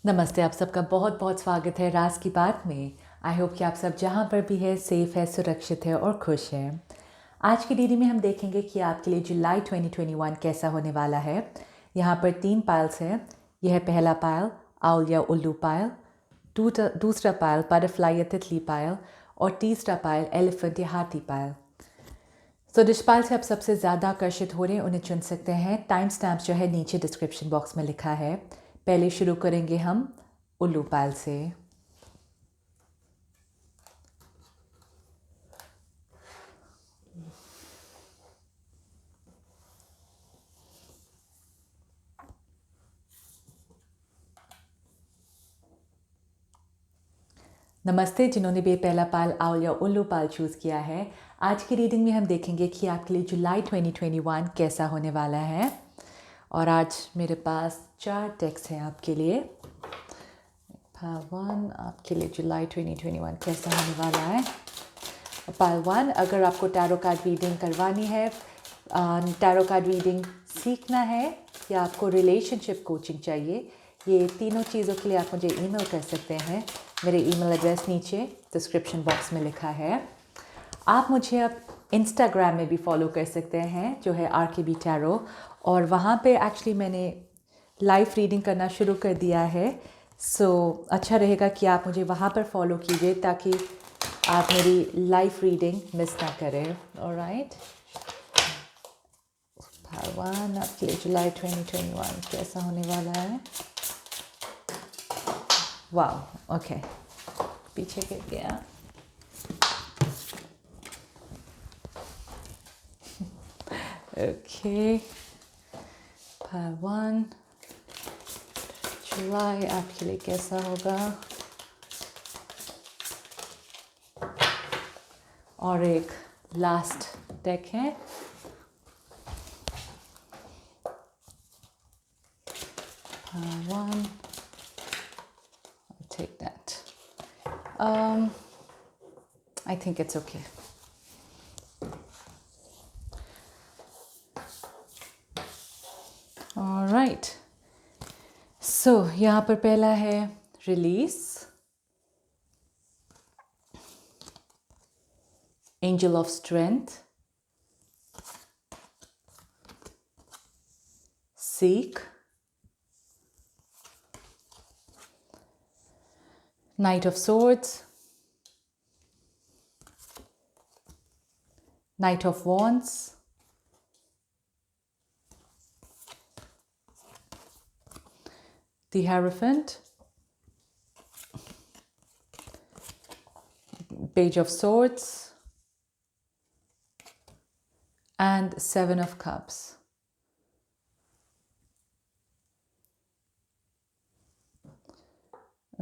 नमस्ते, आप सबका बहुत बहुत स्वागत है राज की बात में। आई होप कि आप सब जहाँ पर भी है सेफ़ है, सुरक्षित है और खुश है। आज की डीडी में हम देखेंगे कि आपके लिए जुलाई 2021 कैसा होने वाला है। यहाँ पर 3 पाइल्स हैं। यह है पहला पाइल आउल या उल्लू पाइल, दूसरा पाइल बटरफ्लाई या तितली पाइल और तीसरा पाइल एलिफेंट या हाथी पाइल। तो जिस पाइल से आप सबसे ज़्यादा आकर्षित हो रहे हैं उन्हें चुन सकते हैं। टाइम स्टैम्प जो है नीचे डिस्क्रिप्शन बॉक्स में लिखा है। पहले शुरू करेंगे हम उल्लू पाइल से। नमस्ते, जिन्होंने भी पहला पाल आउल या उल्लू पाल चूज़ किया है। आज की रीडिंग में हम देखेंगे कि आपके लिए जुलाई 2021 कैसा होने वाला है। और आज मेरे पास 4 टेक्स्ट हैं आपके लिए। पाल 1 आपके लिए जुलाई 2021 कैसा होने वाला है। पाल 1, अगर आपको टैरो कार्ड रीडिंग करवानी है, टैरो कार्ड रीडिंग सीखना है या आपको रिलेशनशिप कोचिंग चाहिए, ये तीनों चीज़ों के लिए आप मुझे ईमेल कर सकते हैं। मेरे ईमेल एड्रेस नीचे डिस्क्रिप्शन बॉक्स में लिखा है। आप मुझे अब इंस्टाग्राम में भी फॉलो कर सकते हैं, जो है RKB टैरो, और वहाँ पे एक्चुअली मैंने लाइव रीडिंग करना शुरू कर दिया है। सो अच्छा रहेगा कि आप मुझे वहाँ पर फॉलो कीजिए ताकि आप मेरी लाइव रीडिंग मिस ना करें। ऑलराइट, भगवान आपके लिए जुलाई 2021 कैसा होने वाला है। वाह, ओके, पीछे गिर गया। ओके, भगवान जुलाई आपके लिए कैसा होगा। और एक लास्ट डेक है। One, I'll take that. I think it's okay. All right. So यहाँ पर पहला है release, angel of strength, seek, Knight of Swords, Knight of Wands, the Hierophant, Page of Swords, and Seven of Cups.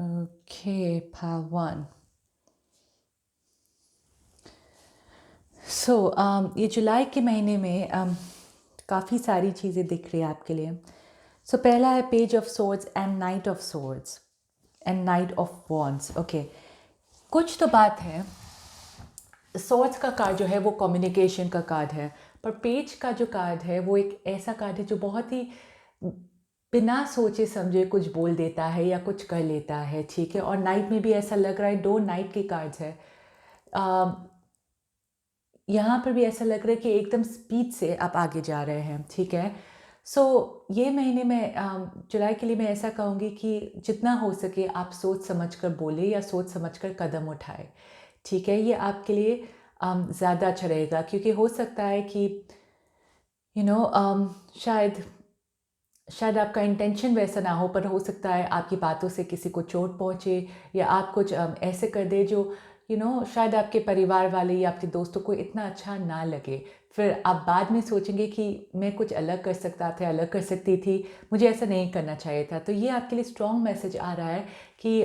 Okay, pile 1. So, ये जुलाई के महीने में काफ़ी सारी चीज़ें दिख रही है आपके लिए। सो पहला है page of swords and night of swords and night of wands. Okay, कुछ तो बात है। सोर्ड्स का कार्ड जो है वो कम्युनिकेशन का कार्ड है, पर पेज का जो कार्ड है वो एक ऐसा कार्ड है जो बहुत ही बिना सोचे समझे कुछ बोल देता है या कुछ कर लेता है, ठीक है। और नाइट में भी ऐसा लग रहा है, 2 नाइट के कार्ड्स है। यहाँ पर भी ऐसा लग रहा है कि एकदम स्पीड से आप आगे जा रहे हैं, ठीक है। सो ये महीने में जुलाई के लिए मैं ऐसा कहूँगी कि जितना हो सके आप सोच समझ कर बोले या सोच समझ कर कदम उठाए, ठीक है। ये आपके लिए ज़्यादा अच्छा रहेगा, क्योंकि हो सकता है कि शायद आपका इंटेंशन वैसा ना हो, पर हो सकता है आपकी बातों से किसी को चोट पहुँचे या आप कुछ ऐसे कर दे जो शायद आपके परिवार वाले या आपके दोस्तों को इतना अच्छा ना लगे। फिर आप बाद में सोचेंगे कि मैं कुछ अलग कर सकता था, अलग कर सकती थी, मुझे ऐसा नहीं करना चाहिए था। तो ये आपके लिए स्ट्रॉन्ग मैसेज आ रहा है कि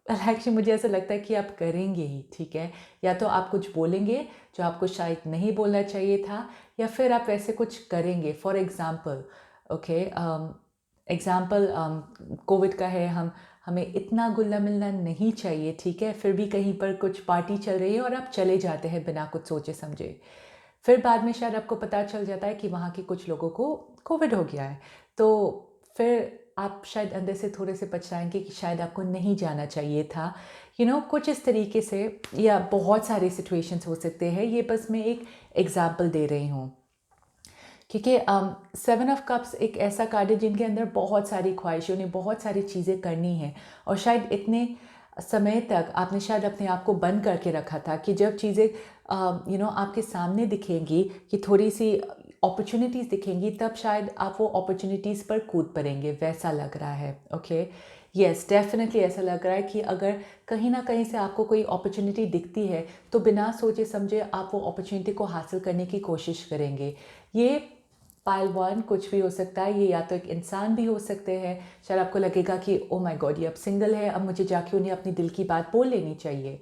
एक्चुअली मुझे ऐसा लगता है कि आप करेंगे ही, ठीक है। या तो आप कुछ बोलेंगे जो आपको शायद नहीं बोलना चाहिए था, या फिर आप वैसे कुछ करेंगे। For example, okay, example Covid का है, हमें इतना घुलना मिलना नहीं चाहिए, ठीक है। फिर भी कहीं पर कुछ पार्टी चल रही है और आप चले जाते हैं बिना कुछ सोचे समझे। फिर बाद में शायद आपको पता चल जाता है कि वहाँ के कुछ लोगों को कोविड हो गया है। तो फिर आप शायद अंदर से थोड़े से पछताएंगे कि शायद आपको नहीं जाना चाहिए था, कुछ इस तरीके से, या बहुत सारे सिचुएशंस हो सकते हैं। ये बस मैं एक एग्जांपल दे रही हूँ, क्योंकि 7 ऑफ कप्स एक ऐसा कार्ड है जिनके अंदर बहुत सारी ख्वाहिशें, उन्हें बहुत सारी चीज़ें करनी है, और शायद इतने समय तक आपने शायद अपने आप को बंद करके रखा था कि जब चीज़ें आपके सामने दिखेंगी, कि थोड़ी सी अपॉर्चुनिटीज़ दिखेंगी, तब शायद आप वो अपॉर्चुनिटीज़ पर कूद पड़ेंगे, वैसा लग रहा है। ओके, यस, डेफिनेटली ऐसा लग रहा है कि अगर कहीं ना कहीं से आपको कोई अपॉर्चुनिटी दिखती है तो बिना सोचे समझे आप वो अपॉर्चुनिटी को हासिल करने की कोशिश करेंगे। ये पाइल 1 कुछ भी हो सकता है, ये या तो एक इंसान भी हो सकते हैं। शायद आपको लगेगा कि ओ माय गॉड, ये अब सिंगल है, अब मुझे जाके उन्हें अपनी दिल की बात बोल लेनी चाहिए,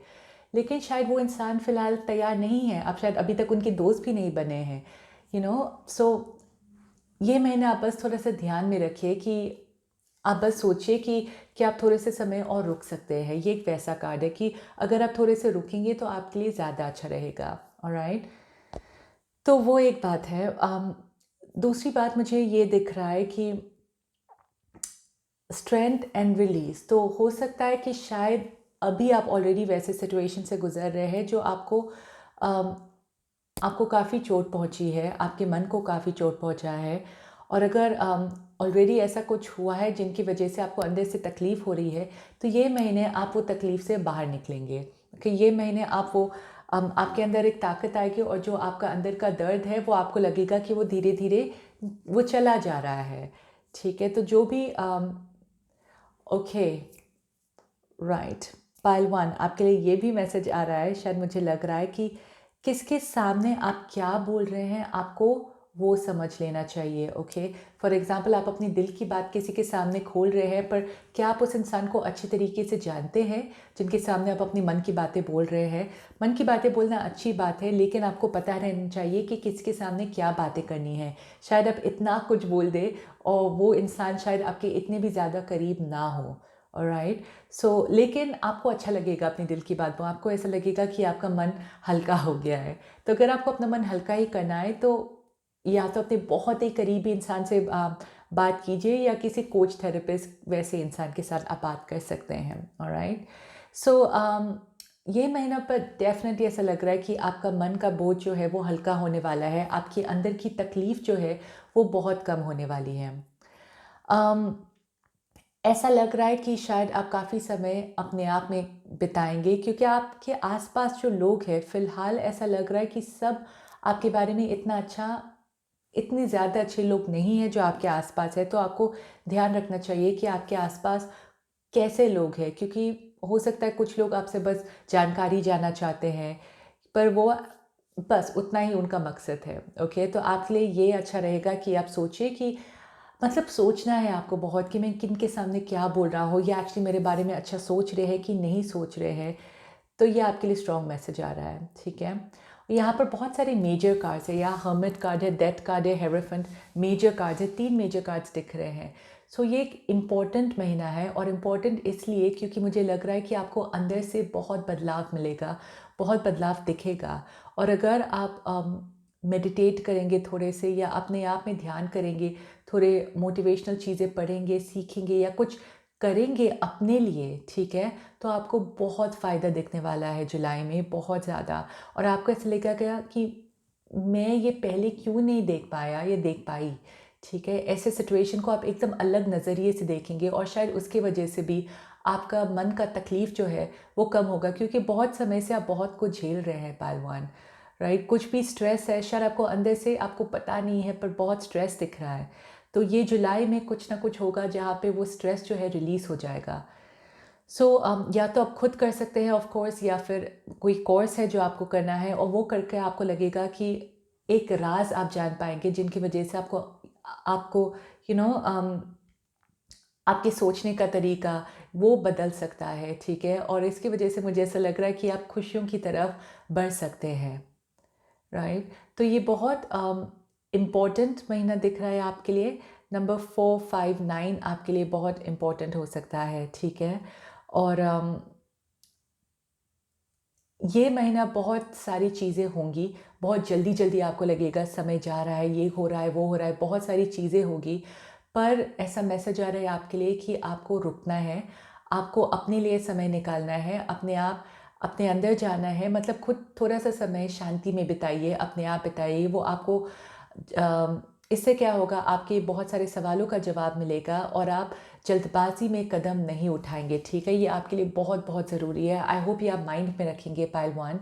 लेकिन शायद वो इंसान फ़िलहाल तैयार नहीं है, आप शायद अभी तक उनके दोस्त भी नहीं बने हैं, सो ये महीना आप बस थोड़ा सा ध्यान में रखिए कि आप बस सोचिए कि आप थोड़े से समय और रुक सकते हैं। ये एक वैसा कार्ड है कि अगर आप थोड़े से रुकेंगे तो आपके लिए ज़्यादा अच्छा रहेगा। ऑलराइट, तो वो एक बात है। दूसरी बात मुझे ये दिख रहा है कि स्ट्रेंथ एंड रिलीज, तो हो सकता है कि शायद अभी आप ऑलरेडी वैसे सिचुएशन से गुजर रहे हैं जो आपको काफ़ी चोट पहुंची है, आपके मन को काफ़ी चोट पहुंचा है। और अगर ऑलरेडी ऐसा कुछ हुआ है जिनकी वजह से आपको अंदर से तकलीफ़ हो रही है, तो ये महीने आप वो तकलीफ़ से बाहर निकलेंगे। कि ये महीने आपके अंदर एक ताकत आएगी, और जो आपका अंदर का दर्द है वो आपको लगेगा कि वो धीरे धीरे वो चला जा रहा है। ठीक है, तो जो भी ओके, राइट, पाइल 1 आपके लिए ये भी मैसेज आ रहा है, शायद मुझे लग रहा है कि किसके सामने आप क्या बोल रहे हैं आपको वो समझ लेना चाहिए। ओके, फॉर एग्जांपल आप अपनी दिल की बात किसी के सामने खोल रहे हैं, पर क्या आप उस इंसान को अच्छी तरीके से जानते हैं जिनके सामने आप अपनी मन की बातें बोल रहे हैं। मन की बातें बोलना अच्छी बात है, लेकिन आपको पता रहना चाहिए कि किसके सामने क्या बातें करनी है। शायद आप इतना कुछ बोल दें और वो इंसान शायद आपके इतने भी ज़्यादा करीब ना हो। ऑलराइट, सो लेकिन आपको अच्छा लगेगा अपने दिल की बात, आपको ऐसा लगेगा कि आपका मन हल्का हो गया है। तो अगर आपको अपना मन हल्का ही करना है तो या तो अपने बहुत ही करीबी इंसान से बात कीजिए, या किसी कोच थेरेपिस्ट वैसे इंसान के साथ आप बात कर सकते हैं। ऑलराइट, सो ये महीना पर डेफिनेटली ऐसा लग रहा है कि आपका मन का बोझ जो है वो हल्का होने वाला है, आपकी अंदर की तकलीफ़ जो है वो बहुत कम होने वाली है। ऐसा लग रहा है कि शायद आप काफ़ी समय अपने आप में बिताएंगे, क्योंकि आपके आसपास जो लोग हैं फ़िलहाल ऐसा लग रहा है कि सब आपके बारे में इतने ज़्यादा अच्छे लोग नहीं हैं जो आपके आसपास है। तो आपको ध्यान रखना चाहिए कि आपके आसपास कैसे लोग हैं, क्योंकि हो सकता है कुछ लोग आपसे बस जानकारी जानना चाहते हैं, पर वो बस उतना ही उनका मकसद है। ओके, तो आपके लिए ये अच्छा रहेगा कि आप सोचिए कि मतलब सोचना है आपको बहुत कि मैं किन के सामने क्या बोल रहा हूँ, या एक्चुअली मेरे बारे में अच्छा सोच रहे हैं कि नहीं सोच रहे हैं। तो ये आपके लिए स्ट्रॉन्ग मैसेज आ रहा है। ठीक है, यहाँ पर बहुत सारे मेजर कार्ड्स है, यहाँ हर्मिट कार्ड है, डेथ कार्ड है, हेरोफेंट, मेजर कार्ड्स है, 3 मेजर कार्ड्स दिख रहे हैं। सो ये एक इम्पॉर्टेंट महीना है, और इम्पॉर्टेंट इसलिए क्योंकि मुझे लग रहा है कि आपको अंदर से बहुत बदलाव मिलेगा, बहुत बदलाव दिखेगा। और अगर आप मेडिटेट करेंगे थोड़े से, या अपने आप में ध्यान करेंगे, थोड़े मोटिवेशनल चीज़ें पढ़ेंगे, सीखेंगे, या कुछ करेंगे अपने लिए, ठीक है, तो आपको बहुत फ़ायदा दिखने वाला है जुलाई में, बहुत ज़्यादा। और आपको ऐसा लगेगा कि मैं ये पहले क्यों नहीं देख पाया या देख पाई। ठीक है, ऐसे सिचुएशन को आप एकदम अलग नज़रिए से देखेंगे, और शायद उसकी वजह से भी आपका मन का तकलीफ़ जो है वो कम होगा, क्योंकि बहुत समय से आप बहुत कुछ झेल रहे हैं पहलवान। राइट, कुछ भी स्ट्रेस है, शायद आपको अंदर से आपको पता नहीं है, पर बहुत स्ट्रेस दिख रहा है। तो ये जुलाई में कुछ ना कुछ होगा जहाँ पे वो स्ट्रेस जो है रिलीज़ हो जाएगा। सो या तो आप खुद कर सकते हैं ऑफ कोर्स, या फिर कोई कोर्स है जो आपको करना है, और वो करके आपको लगेगा कि एक राज आप जान पाएंगे जिनकी वजह से आपको आपको यू नो आपके सोचने का तरीका वो बदल सकता है। ठीक है, और इसकी वजह से मुझे ऐसा लग रहा है कि आप खुशियों की तरफ बढ़ सकते हैं। राइट, तो ये बहुत इम्पॉर्टेंट महीना दिख रहा है आपके लिए। नंबर 4, 5, 9 आपके लिए बहुत इम्पॉर्टेंट हो सकता है। ठीक है, और ये महीना बहुत सारी चीज़ें होंगी, बहुत जल्दी जल्दी आपको लगेगा समय जा रहा है, ये हो रहा है, वो हो रहा है, बहुत सारी चीज़ें होगी, पर ऐसा मैसेज आ रहा है आपके लिए कि आपको रुकना है, आपको अपने लिए समय निकालना है, अपने अंदर जाना है, मतलब खुद थोड़ा सा समय शांति में बिताइए, अपने आप बिताइए। वो आपको इससे क्या होगा, आपके बहुत सारे सवालों का जवाब मिलेगा और आप जल्दबाजी में कदम नहीं उठाएंगे। ठीक है, ये आपके लिए बहुत बहुत ज़रूरी है। आई होप ये आप माइंड में रखेंगे पाइल 1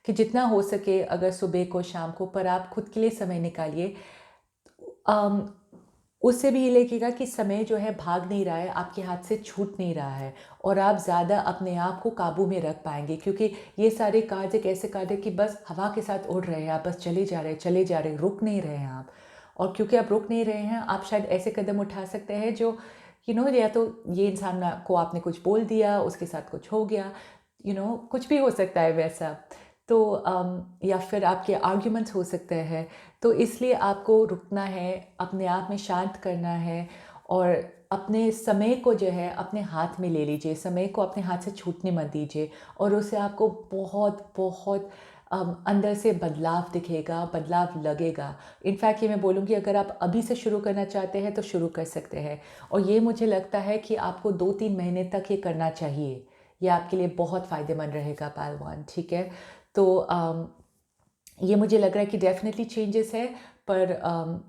कि जितना हो सके अगर सुबह को शाम को पर आप खुद के लिए समय निकालिए। उससे भी ये लगेगा कि समय जो है भाग नहीं रहा है, आपके हाथ से छूट नहीं रहा है और आप ज़्यादा अपने आप को काबू में रख पाएंगे, क्योंकि ये सारे कार्य एक ऐसे कार्य कि बस हवा के साथ उड़ रहे हैं, आप बस चले जा रहे हैं, रुक नहीं रहे हैं आप। और क्योंकि आप रुक नहीं रहे हैं, आप शायद ऐसे कदम उठा सकते हैं जो या तो ये इंसान को आपने कुछ बोल दिया, उसके साथ कुछ हो गया, कुछ भी हो सकता है वैसा। तो या फिर आपके आर्ग्यूमेंट्स हो सकते हैं। तो इसलिए आपको रुकना है, अपने आप में शांत करना है और अपने समय को जो है अपने हाथ में ले लीजिए, समय को अपने हाथ से छूटने मत दीजिए और उससे आपको बहुत बहुत अंदर से बदलाव दिखेगा, बदलाव लगेगा। इनफैक्ट ये मैं बोलूँगी, अगर आप अभी से शुरू करना चाहते हैं तो शुरू कर सकते हैं और ये मुझे लगता है कि आपको 2-3 महीने तक ये करना चाहिए। ये आपके लिए बहुत फ़ायदेमंद रहेगा पहलवान, ठीक है। तो ये मुझे लग रहा है कि डेफिनेटली चेंजेस है, पर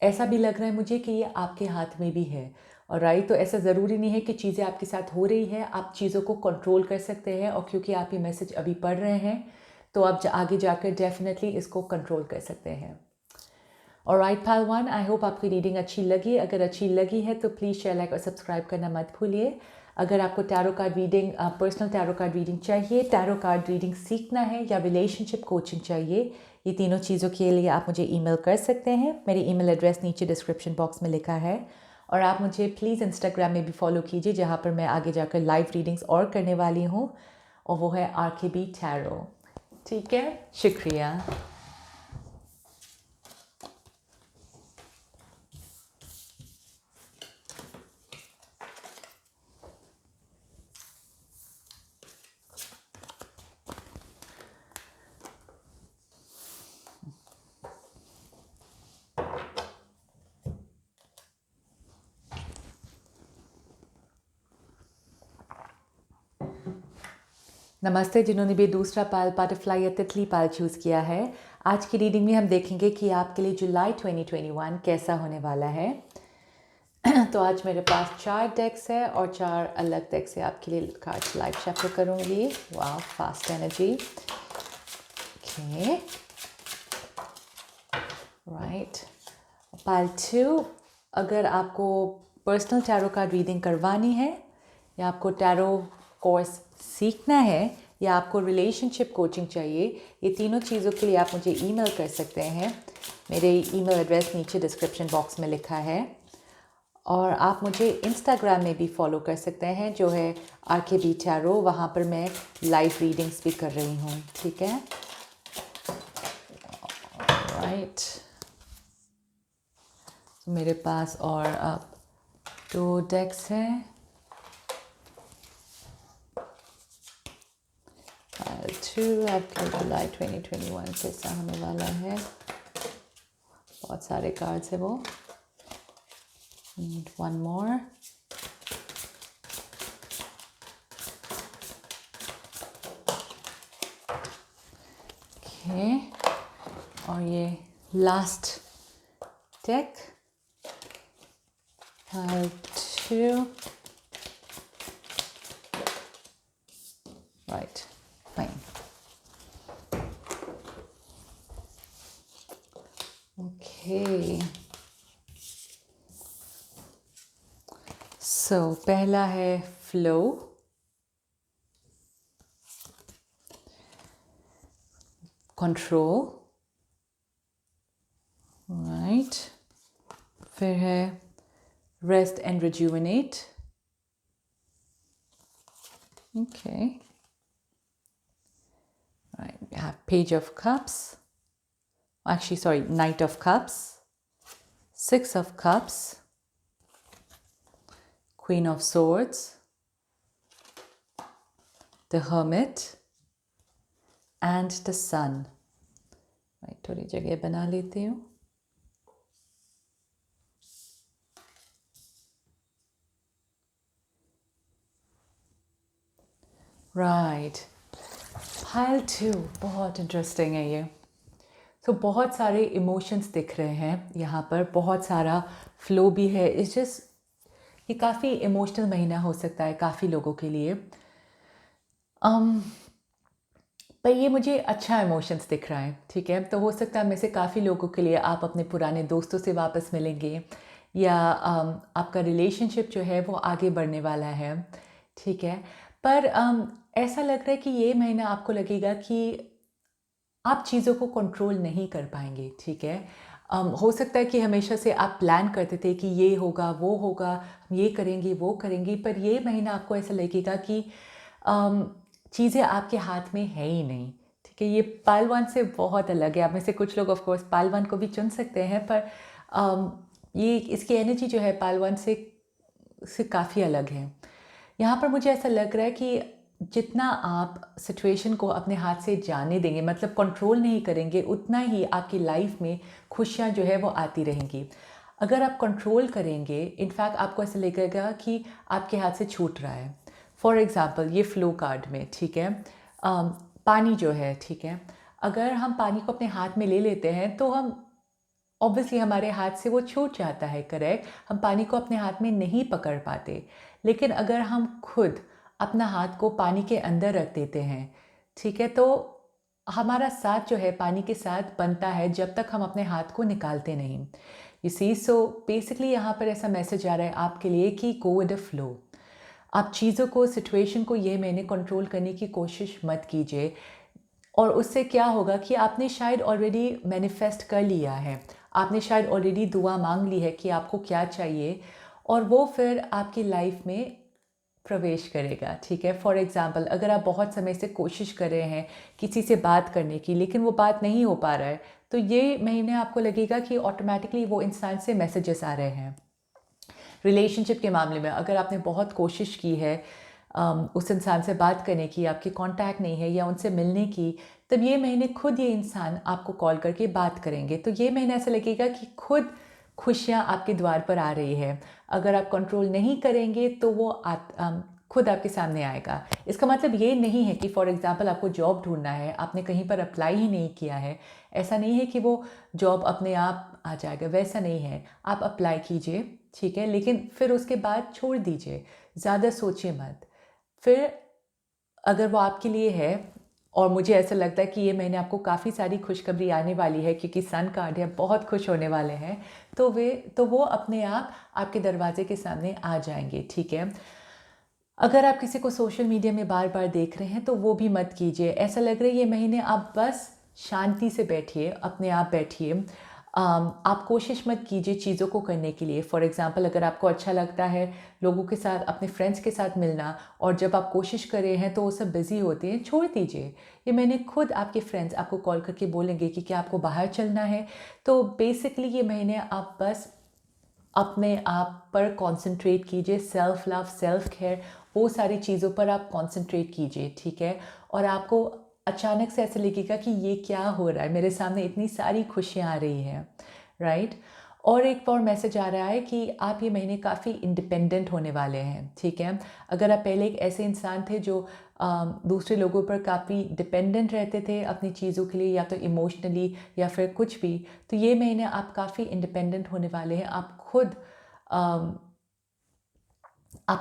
ऐसा भी लग रहा है मुझे कि ये आपके हाथ में भी है। और राइट, तो ऐसा ज़रूरी नहीं है कि चीज़ें आपके साथ हो रही है, आप चीज़ों को कंट्रोल कर सकते हैं और क्योंकि आप ये मैसेज अभी पढ़ रहे हैं तो आप आगे जाकर डेफिनेटली इसको कंट्रोल कर सकते हैं। और राइट पहलवान, आई होप आपकी रीडिंग अच्छी लगी। अगर अच्छी लगी है तो प्लीज़ शेयर, लाइक और सब्सक्राइब करना मत भूलिए। अगर आपको tarot card reading, personal tarot card reading चाहिए, टैरो कार्ड रीडिंग सीखना है या रिलेशनशिप कोचिंग चाहिए, ये तीनों चीज़ों के लिए आप मुझे ईमेल कर सकते हैं। मेरी ईमेल एड्रेस नीचे डिस्क्रिप्शन बॉक्स में लिखा है। और आप मुझे प्लीज़ इंस्टाग्राम में भी फॉलो कीजिए, जहाँ पर मैं आगे जाकर लाइव रीडिंग्स और करने वाली हूँ, और वो है RKB टैरो। ठीक है, शुक्रिया। नमस्ते जिन्होंने भी दूसरा पाल, बटरफ्लाई या तितली पाल चूज़ किया है। आज की रीडिंग में हम देखेंगे कि आपके लिए जुलाई 2021 कैसा होने वाला है। तो आज मेरे पास 4 डेक्स है और 4 अलग डेक्स है आपके लिए। कार्ड्स लाइव शफल करूँगी। वाह, फास्ट एनर्जी। Okay, right. पाल 2, अगर आपको पर्सनल टैरो कार्ड रीडिंग करवानी है या आपको टैरो कोर्स सीखना है या आपको रिलेशनशिप कोचिंग चाहिए, ये तीनों चीज़ों के लिए आप मुझे ईमेल कर सकते हैं। मेरे ईमेल एड्रेस नीचे डिस्क्रिप्शन बॉक्स में लिखा है। और आप मुझे इंस्टाग्राम में भी फॉलो कर सकते हैं, जो है RKB टैरो। वहाँ पर मैं लाइव रीडिंग्स भी कर रही हूँ, ठीक है। राइट, मेरे पास और अब 2 डेक्स हैं। पाइल 2, आपके जुलाई 2021 कैसा होने वाला है। बहुत सारे कार्ड्स है वो। Need one more. Okay, और ये last deck, Pile 2. Right, fine. Okay. So पहला है flow, control, right. फिर है rest and rejuvenate. Okay. Right, we have Page of Cups. Actually, sorry, Knight of Cups, 6 of Cups, Queen of Swords, the Hermit, and the Sun. Right, थोड़ी जगह बना लेती हूँ। Right. File 2 बहुत interesting है ये। तो बहुत सारे इमोशंस दिख रहे हैं यहाँ पर, बहुत सारा फ्लो भी है। इट्स जस्ट ये काफ़ी इमोशनल महीना हो सकता है काफ़ी लोगों के लिए। पर ये मुझे अच्छा इमोशंस दिख रहा है, ठीक है। तो हो सकता है में से काफ़ी लोगों के लिए आप अपने पुराने दोस्तों से वापस मिलेंगे, या आपका रिलेशनशिप जो है वो आगे बढ़ने वाला है, ठीक है। पर ऐसा लग रहा है कि ये महीना आपको लगेगा कि आप चीज़ों को कंट्रोल नहीं कर पाएंगे, ठीक है। हो सकता है कि हमेशा से आप प्लान करते थे कि ये होगा वो होगा, हम ये करेंगे वो करेंगे, पर ये महीना आपको ऐसा लगेगा कि चीज़ें आपके हाथ में है ही नहीं, ठीक है। ये पाल 1 से बहुत अलग है। आप में से कुछ लोग ऑफ कोर्स पाल 1 को भी चुन सकते हैं, पर ये इसकी एनर्जी जो है पाल 1 से काफ़ी अलग है। यहाँ पर मुझे ऐसा लग रहा है कि जितना आप सिचुएशन को अपने हाथ से जाने देंगे, मतलब कंट्रोल नहीं करेंगे, उतना ही आपकी लाइफ में खुशियाँ जो है वो आती रहेंगी। अगर आप कंट्रोल करेंगे, इनफैक्ट आपको ऐसा लगेगा कि आपके हाथ से छूट रहा है। फॉर एग्ज़ाम्पल ये फ्लो कार्ड में, ठीक है, पानी जो है, ठीक है, अगर हम पानी को अपने हाथ में ले लेते हैं तो हम ऑब्वियसली हमारे हाथ से वो छूट जाता है, करेक्ट। हम पानी को अपने हाथ में नहीं पकड़ पाते। लेकिन अगर हम खुद अपना हाथ को पानी के अंदर रख देते हैं, ठीक है, तो हमारा साथ जो है पानी के साथ बनता है जब तक हम अपने हाथ को निकालते नहीं। यू सी, सो बेसिकली यहाँ पर ऐसा मैसेज आ रहा है आपके लिए कि गो विद द फ्लो। आप चीज़ों को, सिचुएशन को ये मैंने कंट्रोल करने की कोशिश मत कीजिए। और उससे क्या होगा कि आपने शायद ऑलरेडी मैनिफेस्ट कर लिया है, आपने शायद ऑलरेडी दुआ मांग ली है कि आपको क्या चाहिए, और वो फिर आपकी लाइफ में प्रवेश करेगा, ठीक है। फॉर एग्ज़ाम्पल अगर आप बहुत समय से कोशिश कर रहे हैं किसी से बात करने की, लेकिन वो बात नहीं हो पा रहा है, तो ये महीने आपको लगेगा कि ऑटोमेटिकली वो इंसान से मैसेजेस आ रहे हैं। रिलेशनशिप के मामले में अगर आपने बहुत कोशिश की है उस इंसान से बात करने की, आपकी कांटेक्ट नहीं है या उनसे मिलने की, तब ये महीने खुद ये इंसान आपको कॉल करके बात करेंगे। तो ये महीना ऐसा लगेगा कि खुद खुशियाँ आपके द्वार पर आ रही है। अगर आप कंट्रोल नहीं करेंगे तो वो खुद आपके सामने आएगा। इसका मतलब ये नहीं है कि फॉर एग्ज़ाम्पल आपको जॉब ढूंढना है, आपने कहीं पर अप्लाई ही नहीं किया है, ऐसा नहीं है कि वो जॉब अपने आप आ जाएगा, वैसा नहीं है। आप अप्लाई कीजिए, ठीक है, लेकिन फिर उसके बाद छोड़ दीजिए, ज़्यादा सोचिए मत। फिर अगर वो आपके लिए है, और मुझे ऐसा लगता है कि ये महीने आपको काफ़ी सारी खुशखबरी आने वाली है क्योंकि सन कार्ड है, बहुत खुश होने वाले हैं, तो वो अपने आप आपके दरवाजे के सामने आ जाएंगे, ठीक है। अगर आप किसी को सोशल मीडिया में बार बार देख रहे हैं तो वो भी मत कीजिए। ऐसा लग रहा है ये महीने आप बस शांति से बैठिए, अपने आप बैठिए। आप कोशिश मत कीजिए चीज़ों को करने के लिए। फॉर एग्ज़ाम्पल अगर आपको अच्छा लगता है लोगों के साथ, अपने फ्रेंड्स के साथ मिलना, और जब आप कोशिश कर रहे हैं तो वो सब बिज़ी होते हैं, छोड़ दीजिए। ये मैंने खुद आपके फ्रेंड्स आपको कॉल करके बोलेंगे कि क्या आपको बाहर चलना है। तो बेसिकली ये महीने आप बस अपने आप पर कंसंट्रेट कीजिए, सेल्फ लव, सेल्फ केयर, वो सारी चीज़ों पर आप कंसंट्रेट कीजिए, ठीक है। और आपको अचानक से ऐसा लगेगा कि ये क्या हो रहा है, मेरे सामने इतनी सारी खुशियाँ आ रही हैं, राइट। और एक और मैसेज आ रहा है कि आप ये महीने काफ़ी इंडिपेंडेंट होने वाले हैं, ठीक है। अगर आप पहले एक ऐसे इंसान थे जो दूसरे लोगों पर काफ़ी डिपेंडेंट रहते थे अपनी चीज़ों के लिए, या तो इमोशनली या फिर कुछ भी, तो ये महीने आप काफ़ी इंडिपेंडेंट होने वाले हैं। आप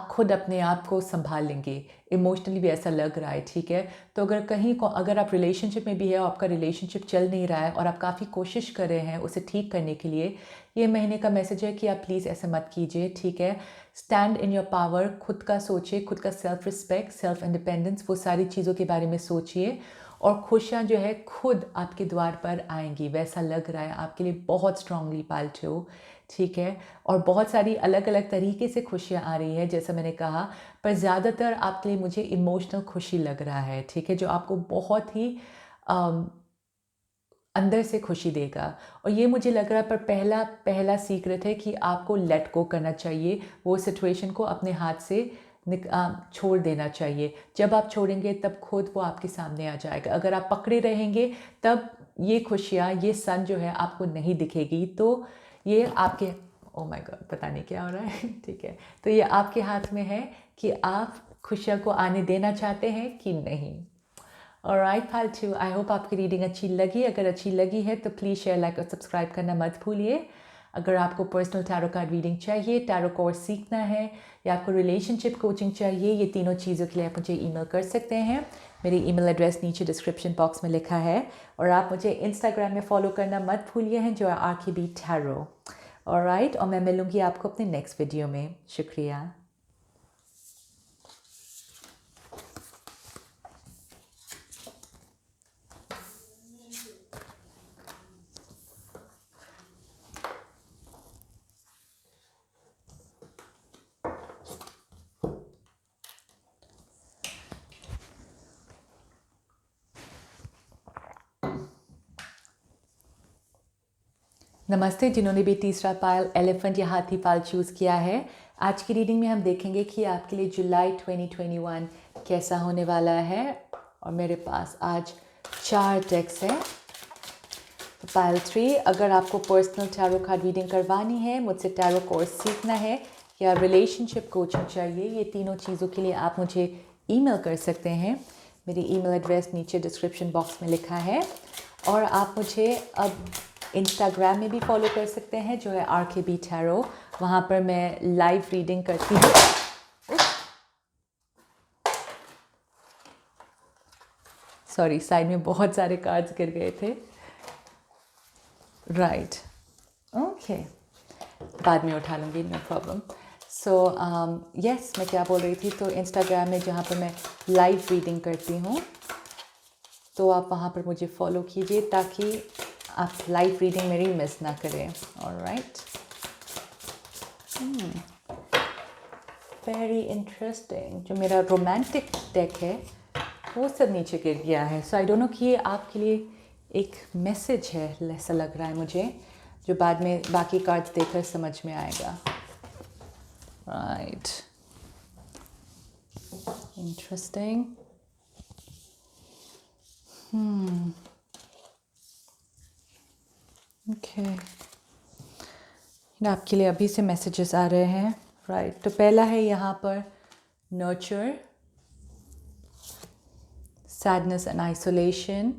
खुद अपने आप को संभाल लेंगे, इमोशनली भी ऐसा लग रहा है, ठीक है। तो अगर आप रिलेशनशिप में भी है और आपका रिलेशनशिप चल नहीं रहा है और आप काफ़ी कोशिश कर रहे हैं उसे ठीक करने के लिए, ये महीने का मैसेज है कि आप प्लीज़ ऐसा मत कीजिए, ठीक है। स्टैंड इन योर पावर, खुद का सोचिए, खुद का सेल्फ रिस्पेक्ट, सेल्फ इंडिपेंडेंस, वो सारी चीज़ों के बारे में सोचिए, और खुशियाँ जो है खुद आपके द्वार पर आएंगी, वैसा लग रहा है आपके लिए बहुत स्ट्रांगली पालते हो, ठीक है। और बहुत सारी अलग अलग तरीके से खुशियाँ आ रही है जैसा मैंने कहा, पर ज़्यादातर आपके लिए मुझे इमोशनल खुशी लग रहा है, ठीक है, जो आपको बहुत ही अंदर से खुशी देगा। और ये मुझे लग रहा है पर पहला पहला सीक्रेट है कि आपको लेट गो करना चाहिए, वो सिचुएशन को अपने हाथ से छोड़ देना चाहिए। जब आप छोड़ेंगे तब खुद वो आपके सामने आ जाएगा। अगर आप पकड़े रहेंगे तब ये खुशियाँ, ये सन जो है आपको नहीं दिखेगी। तो ये आपके, ओ माय गॉड, पता नहीं क्या हो रहा है ठीक है, तो ये आपके हाथ में है कि आप खुशियों को आने देना चाहते हैं कि नहीं। ऑलराइट पाइल 2, आई होप आपकी रीडिंग अच्छी लगी। अगर अच्छी लगी है तो प्लीज़ शेयर, लाइक और सब्सक्राइब करना मत भूलिए। अगर आपको पर्सनल टैरो कार्ड रीडिंग चाहिए, टैरो कोर्स सीखना है या आपको रिलेशनशिप कोचिंग चाहिए, ये तीनों चीज़ों के लिए आप मुझे ईमेल कर सकते हैं। मेरी ईमेल एड्रेस नीचे डिस्क्रिप्शन बॉक्स में लिखा है। और आप मुझे इंस्टाग्राम में फॉलो करना मत भूलिए हैं, जो है RKB Tarot। ऑलराइट, और मैं मिलूँगी आपको अपने नेक्स्ट वीडियो में। शुक्रिया। नमस्ते, जिन्होंने भी तीसरा पायल एलिफेंट या हाथी पाल चूज़ किया है। आज की रीडिंग में हम देखेंगे कि आपके लिए जुलाई 2021 कैसा होने वाला है। और मेरे पास आज 4 डेक्स हैं। पायल 3, अगर आपको पर्सनल टैरो कार्ड रीडिंग करवानी है, मुझसे टैरो कोर्स सीखना है या रिलेशनशिप कोचिंग चाहिए, ये तीनों चीज़ों के लिए आप मुझे ईमेल कर सकते हैं। मेरी ईमेल एड्रेस नीचे डिस्क्रिप्शन बॉक्स में लिखा है। और आप मुझे अब इंस्टाग्राम में भी फॉलो कर सकते हैं, जो है RKB Tarot। वहाँ पर मैं लाइव रीडिंग करती हूँ। सॉरी, साइड में बहुत सारे कार्ड्स गिर गए थे। राइट, ओके, बाद में उठा लूँगी, नो प्रॉब्लम। सो यस, मैं क्या बोल रही थी, तो इंस्टाग्राम में जहाँ पर मैं लाइव रीडिंग करती हूँ, तो आप वहाँ पर मुझे फॉलो कीजिए ताकि आप लाइव रीडिंग मेरी मिस ना करें। Alright, very interesting. जो मेरा रोमांटिक डेक है वो सब नीचे गिर गया है। सो आई डोंट नो कि ये आपके लिए एक मैसेज है, ऐसा लग रहा है मुझे, जो बाद में बाकी कार्ड्स देखकर समझ में आएगा। Right, interesting. ओके, आपके लिए अभी से मैसेजेस आ रहे हैं। राइट, तो पहला है यहाँ पर nurture, sadness and isolation,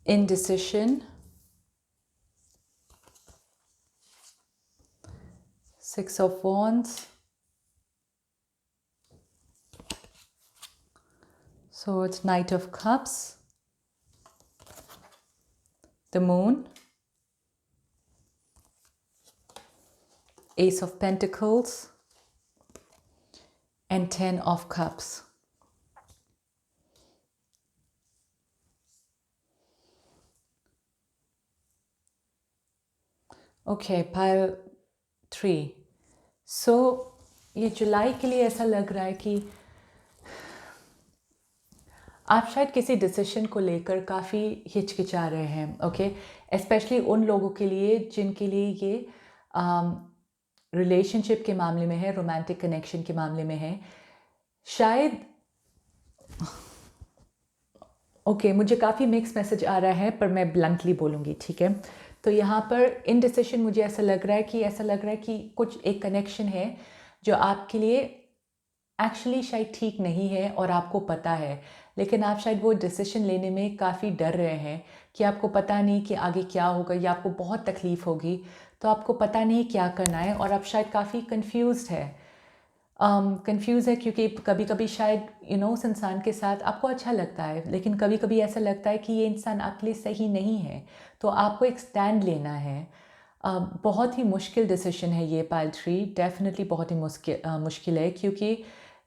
indecision, 6 of Wands, Swords, Knight of Cups, the Moon, Ace of Pentacles, and 10 of Cups. Okay, pile 3. So ये जुलाई के लिए ऐसा लग रहा है कि आप शायद किसी डिसीजन को लेकर काफ़ी हिचकिचा रहे हैं। ओके, स्पेशली उन लोगों के लिए जिनके लिए ये रिलेशनशिप के मामले में है, रोमांटिक कनेक्शन के मामले में है। शायद ओके, मुझे काफ़ी मिक्स मैसेज आ रहा है, पर मैं ब्लंटली बोलूँगी, ठीक है। तो यहाँ पर इनडिसिशन मुझे ऐसा लग रहा है कि कुछ एक कनेक्शन है जो आपके लिए एक्चुअली शायद ठीक नहीं है और आपको पता है, लेकिन आप शायद वो डिसीजन लेने में काफ़ी डर रहे हैं कि आपको पता नहीं कि आगे क्या होगा या आपको बहुत तकलीफ़ होगी, तो आपको पता नहीं क्या करना है और आप शायद काफ़ी कंफ्यूज्ड है। कंफ्यूज है क्योंकि कभी कभी शायद उस इंसान के साथ आपको अच्छा लगता है, लेकिन कभी कभी ऐसा लगता है कि ये इंसान आपके लिए सही नहीं है, तो आपको एक स्टैंड लेना है। बहुत ही मुश्किल डिसीजन है ये पाइल 3, डेफिनेटली बहुत ही मुश्किल है, क्योंकि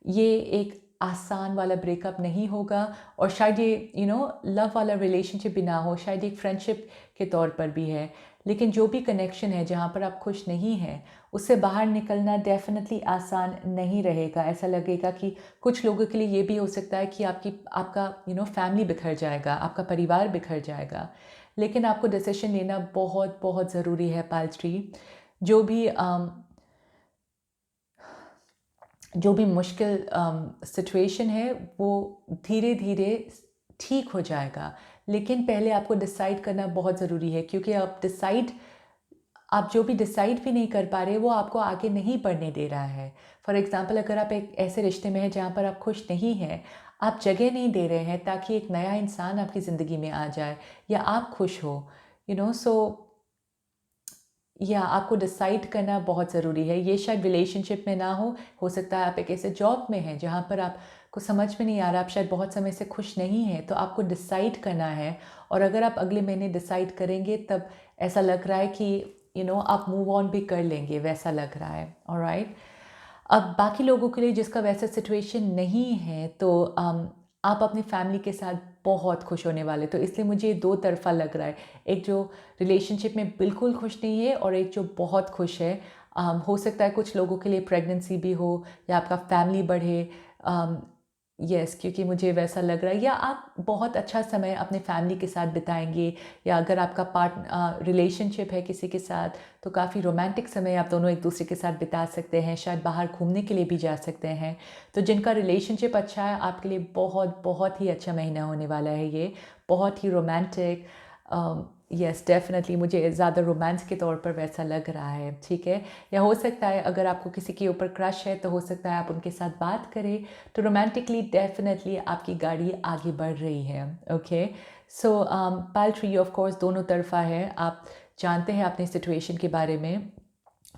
ये एक आसान वाला ब्रेकअप नहीं होगा और शायद ये लव वाला रिलेशनशिप भी ना हो, शायद एक फ्रेंडशिप के तौर पर भी है। लेकिन जो भी कनेक्शन है जहाँ पर आप खुश नहीं हैं, उससे बाहर निकलना डेफिनेटली आसान नहीं रहेगा। ऐसा लगेगा कि कुछ लोगों के लिए ये भी हो सकता है कि आपका फैमिली बिखर जाएगा, आपका परिवार बिखर जाएगा, लेकिन आपको डिसीजन लेना बहुत बहुत ज़रूरी है पाइल 3। जो भी मुश्किल सिचुएशन है वो धीरे धीरे ठीक हो जाएगा, लेकिन पहले आपको डिसाइड करना बहुत ज़रूरी है, क्योंकि आप जो भी डिसाइड भी नहीं कर पा रहे वो आपको आगे नहीं बढ़ने दे रहा है। फॉर एग्ज़ाम्पल अगर आप एक ऐसे रिश्ते में हैं जहाँ पर आप खुश नहीं हैं, आप जगह नहीं दे रहे हैं ताकि एक नया इंसान आपकी ज़िंदगी में आ जाए या आप खुश हो, सो या आपको डिसाइड करना बहुत ज़रूरी है। ये शायद रिलेशनशिप में ना हो सकता है आप एक ऐसे जॉब में हैं जहाँ पर आपको समझ में नहीं आ रहा, आप शायद बहुत समय से खुश नहीं हैं, तो आपको डिसाइड करना है। और अगर आप अगले महीने डिसाइड करेंगे तब ऐसा लग रहा है कि आप मूव ऑन भी कर लेंगे, वैसा लग रहा है। ऑलराइट, अब बाकी लोगों के लिए जिसका वैसा सिचुएशन नहीं है, तो आप अपनी फैमिली के साथ बहुत खुश होने वाले, तो इसलिए मुझे ये दो तरफ़ा लग रहा है। एक जो रिलेशनशिप में बिल्कुल खुश नहीं है और एक जो बहुत खुश है। हो सकता है कुछ लोगों के लिए प्रेगनेंसी भी हो या आपका फैमिली बढ़े। यस, क्योंकि मुझे वैसा लग रहा है, या आप बहुत अच्छा समय अपने फैमिली के साथ बिताएंगे, या अगर आपका रिलेशनशिप है किसी के साथ तो काफ़ी रोमांटिक समय आप दोनों एक दूसरे के साथ बिता सकते हैं, शायद बाहर घूमने के लिए भी जा सकते हैं। तो जिनका रिलेशनशिप अच्छा है आपके लिए बहुत बहुत ही अच्छा महीना होने वाला है ये, बहुत ही रोमांटिक। यस, डेफिनेटली मुझे ज़्यादा रोमांस के तौर पर वैसा लग रहा है, ठीक है। या हो सकता है अगर आपको किसी के ऊपर क्रश है तो हो सकता है आप उनके साथ बात करें, तो रोमांटिकली डेफिनेटली आपकी गाड़ी आगे बढ़ रही है। Okay, so pile tree of course दोनों तरफा है, आप जानते हैं अपने सिचुएशन के बारे में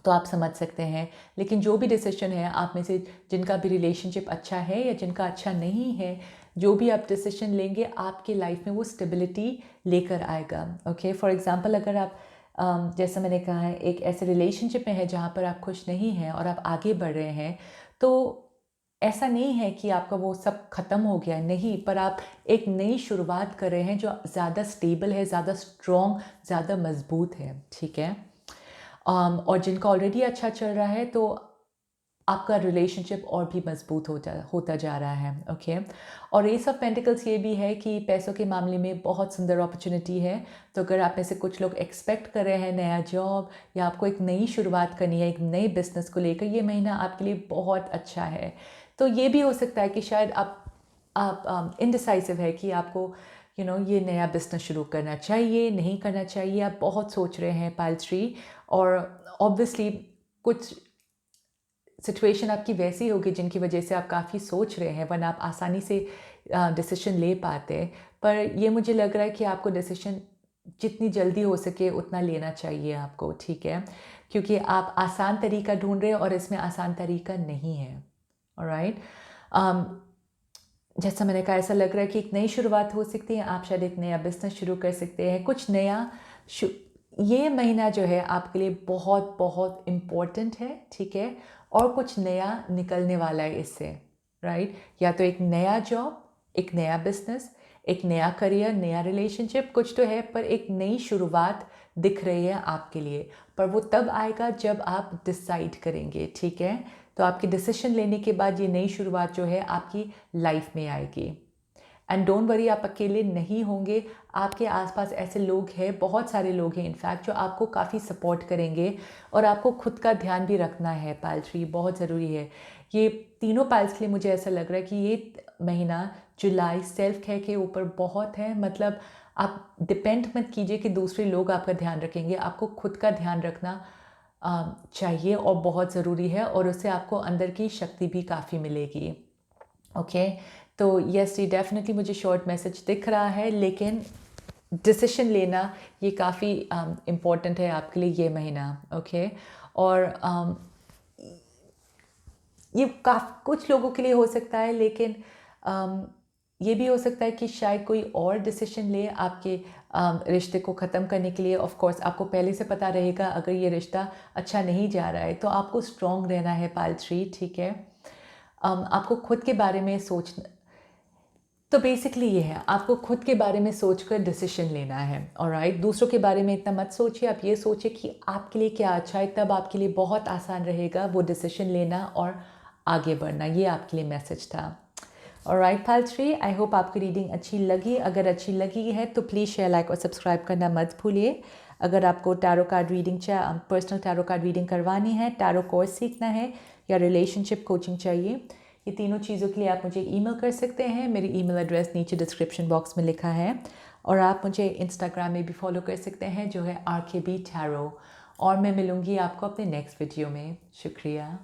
तो आप समझ सकते हैं। लेकिन जो भी डिसीजन है आप में से जिनका भी रिलेशनशिप अच्छा है या जिनका अच्छा नहीं है, जो भी आप डिसीजन लेंगे आपके लाइफ में वो स्टेबिलिटी लेकर आएगा। ओके, फॉर एग्जांपल अगर आप जैसा मैंने कहा है एक ऐसे रिलेशनशिप में है जहाँ पर आप खुश नहीं हैं और आप आगे बढ़ रहे हैं, तो ऐसा नहीं है कि आपका वो सब ख़त्म हो गया है, नहीं, पर आप एक नई शुरुआत कर रहे हैं जो ज़्यादा स्टेबल है, ज़्यादा स्ट्रॉन्ग, ज़्यादा मजबूत है, ठीक है। और जिनका ऑलरेडी अच्छा चल रहा है तो आपका रिलेशनशिप और भी मजबूत होता जा रहा है। ओके, और एस ऑफ पेंटिकल्स ये भी है कि पैसों के मामले में बहुत सुंदर अपॉर्चुनिटी है। तो अगर आप में से कुछ लोग एक्सपेक्ट कर रहे हैं नया जॉब या आपको एक नई शुरुआत करनी है एक नए बिजनेस को लेकर, ये महीना आपके लिए बहुत अच्छा है। तो ये भी हो सकता है कि शायद आप इनडिसाइसिव है कि आपको ये नया बिजनेस शुरू करना चाहिए नहीं करना चाहिए, आप बहुत सोच रहे हैं पाइल ट्री। और ऑब्वियसली कुछ सिचुएशन आपकी वैसी होगी जिनकी वजह से आप काफ़ी सोच रहे हैं, वरना आप आसानी से डिसीजन ले पाते। पर ये मुझे लग रहा है कि आपको डिसीजन जितनी जल्दी हो सके उतना लेना चाहिए आपको, ठीक है, क्योंकि आप आसान तरीका ढूंढ रहे हैं और इसमें आसान तरीका नहीं है। ऑलराइट, जैसा मैंने कहा ऐसा लग रहा है कि एक नई शुरुआत हो सकती है, आप शायद एक नया बिजनेस शुरू कर सकते हैं, कुछ नया ये महीना जो है आपके लिए बहुत बहुत इम्पोर्टेंट है, ठीक है, और कुछ नया निकलने वाला है इससे, राइट। या तो एक नया जॉब, एक नया बिजनेस, एक नया करियर, नया रिलेशनशिप, कुछ तो है, पर एक नई शुरुआत दिख रही है आपके लिए। पर वो तब आएगा जब आप डिसाइड करेंगे, ठीक है। तो आपके डिसीजन लेने के बाद ये नई शुरुआत जो है आपकी लाइफ में आएगी। एंड डोंट वरी, आप अकेले नहीं होंगे, आपके आसपास ऐसे लोग हैं, बहुत सारे लोग हैं इनफैक्ट, जो आपको काफ़ी सपोर्ट करेंगे। और आपको खुद का ध्यान भी रखना है पाइल ट्री, बहुत ज़रूरी है। ये तीनों पाइल्स के लिए मुझे ऐसा लग रहा है कि ये महीना जुलाई सेल्फ केयर के ऊपर बहुत है। मतलब आप डिपेंड मत कीजिए कि दूसरे लोग आपका ध्यान रखेंगे, आपको खुद का ध्यान रखना चाहिए और बहुत ज़रूरी है, और उससे आपको अंदर की शक्ति भी काफ़ी मिलेगी। ओके, तो यस, ये डेफिनेटली मुझे शॉर्ट मैसेज दिख रहा है, लेकिन डिसीजन लेना ये काफ़ी इम्पोर्टेंट है आपके लिए ये महीना। ओके, और ये कुछ लोगों के लिए हो सकता है, लेकिन ये भी हो सकता है कि शायद कोई और डिसीजन ले आपके रिश्ते को ख़त्म करने के लिए। ऑफ कोर्स आपको पहले से पता रहेगा अगर ये रिश्ता अच्छा नहीं जा रहा है, तो आपको स्ट्रॉन्ग रहना है पाइल ट्री, ठीक है। आपको खुद के बारे में सोचना, तो बेसिकली ये है, आपको खुद के बारे में सोचकर डिसीजन लेना है। ऑलराइट, दूसरों के बारे में इतना मत सोचिए, आप ये सोचिए कि आपके लिए क्या अच्छा है, तब आपके लिए बहुत आसान रहेगा वो डिसीजन लेना और आगे बढ़ना। ये आपके लिए मैसेज था। Alright pile tree, I hope आपकी रीडिंग अच्छी लगी। अगर अच्छी लगी है तो प्लीज़ शेयर, लाइक और सब्सक्राइब करना मत भूलिए। अगर आपको tarot card reading personal tarot card reading करवानी है, टैरो कोर्स सीखना है या रिलेशनशिप कोचिंग चाहिए, ये तीनों चीज़ों के लिए आप मुझे ईमेल कर सकते हैं। मेरी ईमेल एड्रेस नीचे डिस्क्रिप्शन बॉक्स में लिखा है। और आप मुझे इंस्टाग्राम में भी फॉलो कर सकते हैं जो है RKB Tarot। और मैं मिलूँगी आपको अपने नेक्स्ट वीडियो में। शुक्रिया।